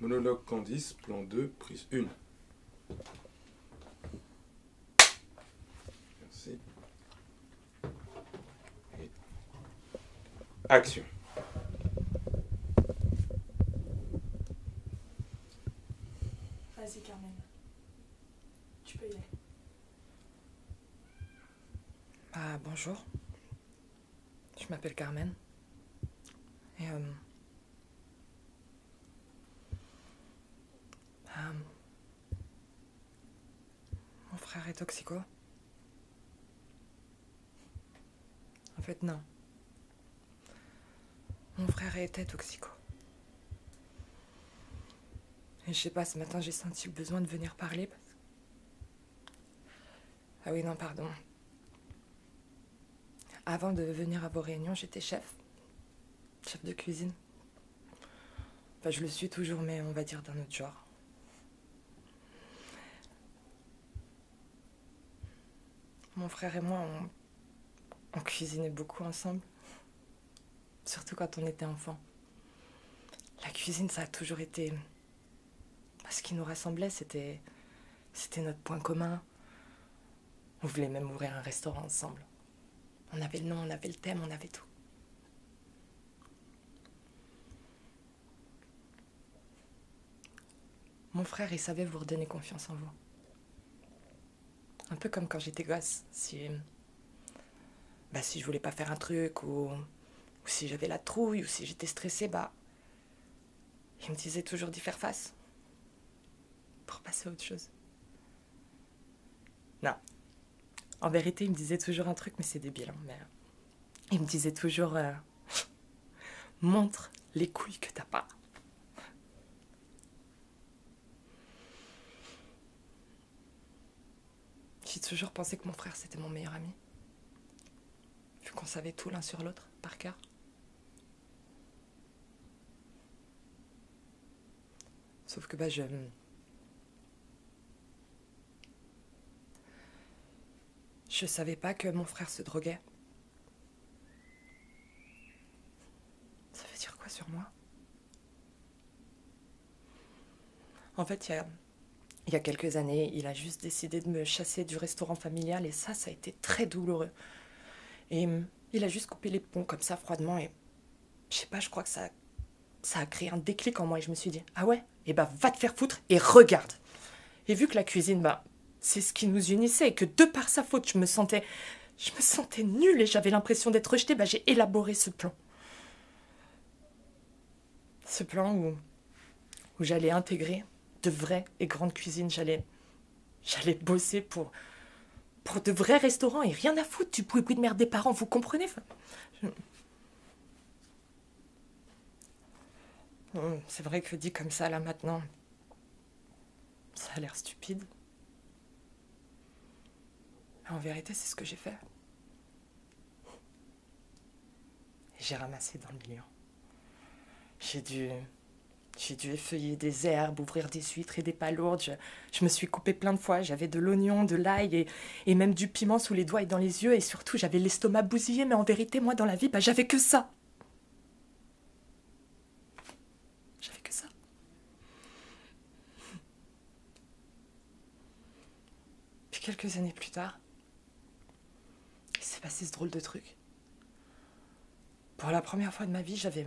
Monologue Candice, plan 2, prise 1. Merci. Et action. Vas-y Carmen, tu peux y aller. Ah, bonjour. Je m'appelle Carmen. Et mon frère est toxico. En fait, non. Mon frère était toxico. Et je sais pas, ce matin, j'ai senti le besoin de venir parler parce que... Ah oui, non, pardon. Avant de venir à vos réunions, j'étais chef de cuisine. Enfin, je le suis toujours, mais on va dire d'un autre genre. Mon frère et moi, on cuisinait beaucoup ensemble. Surtout quand on était enfant. La cuisine, ça a toujours été... Ce qui nous rassemblait, c'était notre point commun. On voulait même ouvrir un restaurant ensemble. On avait le nom, on avait le thème, on avait tout. Mon frère, il savait vous redonner confiance en vous. Un peu comme quand j'étais gosse. Si je voulais pas faire un truc, ou si j'avais la trouille, ou si j'étais stressée, il me disait toujours d'y faire face. Pour passer à autre chose. Non. En vérité, il me disait toujours un truc, mais c'est débile. Mais il me disait toujours montre les couilles que t'as pas. J'ai toujours pensé que mon frère, c'était mon meilleur ami. Vu qu'on savait tout l'un sur l'autre, par cœur. Sauf que je savais pas que mon frère se droguait. Ça veut dire quoi sur moi? En fait, il y a quelques années, il a juste décidé de me chasser du restaurant familial et ça a été très douloureux. Et il a juste coupé les ponts comme ça, froidement, et je sais pas, je crois que ça a créé un déclic en moi et je me suis dit, ah ouais? Et va te faire foutre et regarde. Et vu que la cuisine, c'est ce qui nous unissait et que de par sa faute, je me sentais nulle et j'avais l'impression d'être rejetée, j'ai élaboré ce plan. Ce plan où j'allais intégrer de vraies et grandes cuisines. J'allais bosser pour de vrais restaurants et rien à foutre du bruit de merde des parents, vous comprenez? C'est vrai que dit comme ça, là, maintenant, ça a l'air stupide. Mais en vérité, c'est ce que j'ai fait. Et j'ai ramassé dans le milieu. J'ai dû effeuiller des herbes, ouvrir des huîtres et des palourdes. Je me suis coupée plein de fois. J'avais de l'oignon, de l'ail et même du piment sous les doigts et dans les yeux. Et surtout, j'avais l'estomac bousillé. Mais en vérité, moi, dans la vie, j'avais que ça. J'avais que ça. Puis quelques années plus tard, il s'est passé ce drôle de truc. Pour la première fois de ma vie, j'avais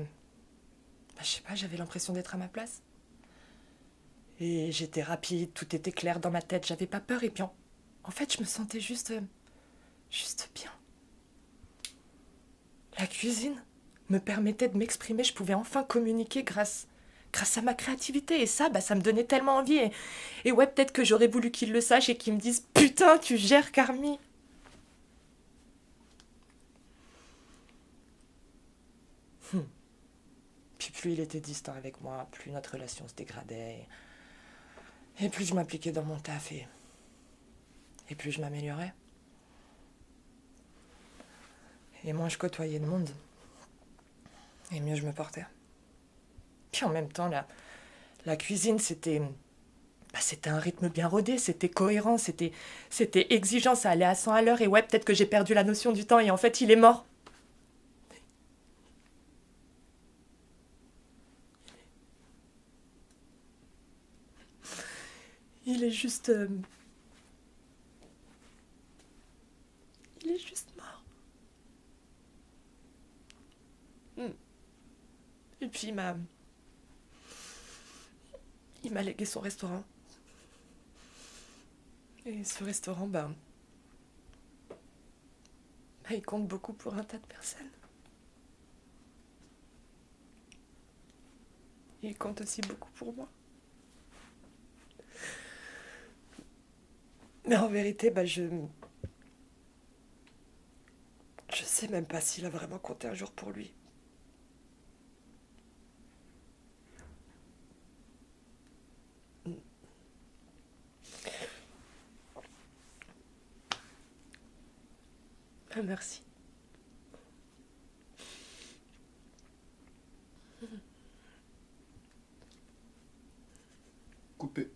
l'impression d'être à ma place. Et j'étais rapide, tout était clair dans ma tête, j'avais pas peur. Et puis en fait, je me sentais juste bien. La cuisine me permettait de m'exprimer, je pouvais enfin communiquer grâce à ma créativité. Et ça me donnait tellement envie. Et ouais, peut-être que j'aurais voulu qu'ils le sachent et qu'ils me disent « Putain, tu gères, Carmi !» Puis plus il était distant avec moi, plus notre relation se dégradait. Et plus je m'appliquais dans mon taf et plus je m'améliorais. Et moins je côtoyais de monde. Et mieux je me portais. Puis en même temps, la cuisine, c'était un rythme bien rodé, c'était cohérent, c'était exigeant, ça allait à 100 à l'heure. Et ouais, peut-être que j'ai perdu la notion du temps et en fait, il est mort. Il est juste... Il est juste mort. Et puis il m'a légué son restaurant. Et ce restaurant, il compte beaucoup pour un tas de personnes. Il compte aussi beaucoup pour moi. Mais en vérité, je sais même pas s'il a vraiment compté un jour pour lui. Merci. Coupé.